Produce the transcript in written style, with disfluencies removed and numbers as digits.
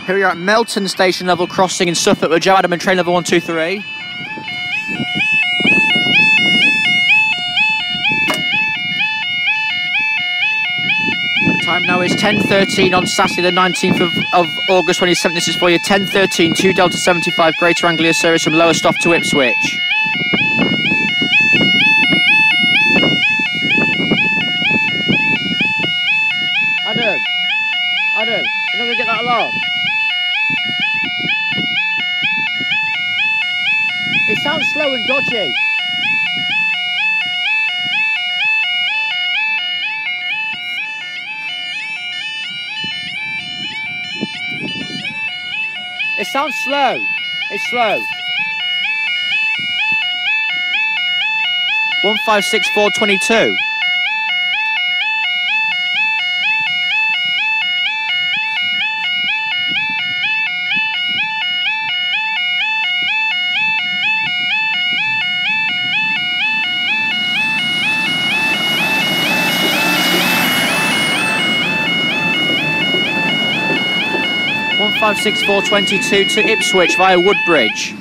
Here we are at Melton station level crossing in Suffolk with Joe Adam and train level 123. The time now is 10:13 on Saturday the 19th of August 2017. This is for you 10:13, 2 Delta 75 Greater Anglia service from Lowestoft to Ipswich. Adam, you're not going to get that alarm? It sounds slow and dodgy. It sounds slow. It's slow. 156422. (156.422) to Ipswich via Woodbridge.